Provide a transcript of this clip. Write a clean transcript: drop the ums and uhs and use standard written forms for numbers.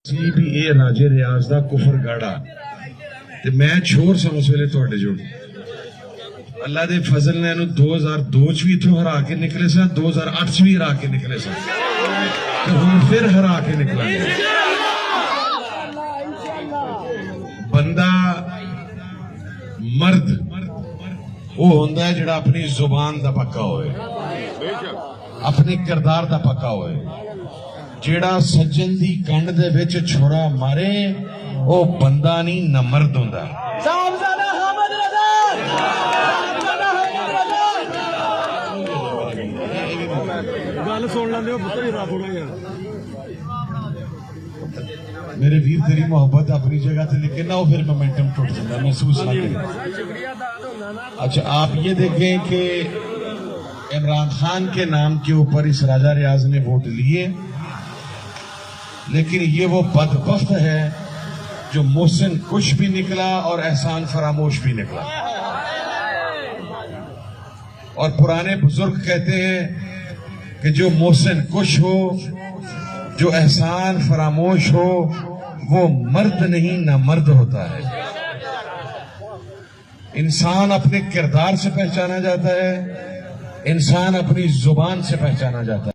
ਸੀ ਵੀ ਇਹ ਰਾਜੇ ਰਿਆਜ਼ ਦਾ ਕੁਫਰ ਗਾੜਾ ਤੇ ਮੈਚ ਹੋਰ ਸਮ ਉਸ ਵੇਲੇ ਤੁਹਾਡੇ ਜੋੜ ਅੱਲਾ ਦੇ ਫਜ਼ਲ ਨੇ ਇਹਨੂੰ 2002 ਚ ਵੀ ਇਥੋਂ ਹਰਾ ਕੇ ਨਿਕਲੇ ਸਨ 2008 ਚ ਵੀ ਹਰਾ ਕੇ ਨਿਕਲੇ ਸਨ ਤੇ ਹੁਣ ਫਿਰ ਹਰਾ ਕੇ ਨਿਕਲਾਂਗੇ ਬੰਦਾ ਮਰਦ ਉਹ ਹੁੰਦਾ ਹੈ ਜਿਹੜਾ ਆਪਣੀ ਜ਼ੁਬਾਨ ਦਾ ਪੱਕਾ ਹੋਏ ਆਪਣੇ ਕਿਰਦਾਰ ਦਾ ਪੱਕਾ ਹੋਏ ਜਿਹੜਾ ਸੱਜਣ ਦੀ ਕੰਡ ਦੇ ਵਿੱਚ ਛੁਰਾ ਮਾਰੇ ਉਹ ਬੰਦਾ ਨਹੀਂ ਨਾ ਮਰਦ ਹੁੰਦਾ ਗੱਲ ਸੁਣ ਲੈਂਦੇ ਹੋ ਪੁੱਤਰ ਜਰਾ ਥੋੜਾ ਜਿਹਾ मेरे वीर तेरी मोहब्बत अपनी जगह थे लेकिन ना वो फिर मोमेंटम टूट जाता महसूस ना करें। अच्छा आप ये देखें कि इमरान खान के नाम के ऊपर इस राजा रियाज ने वोट लिए लेकिन ये वो बदबख्त है जो मोहसिन कुश भी निकला और एहसान फरामोश भी निकला। और पुराने बुजुर्ग कहते हैं कि जो मोहसिन कुश हो जो एहसान फरामोश हो वो मर्द नहीं ना मर्द होता है। इंसान अपने किरदार से पहचाना जाता है इंसान अपनी जुबान से पहचाना जाता है।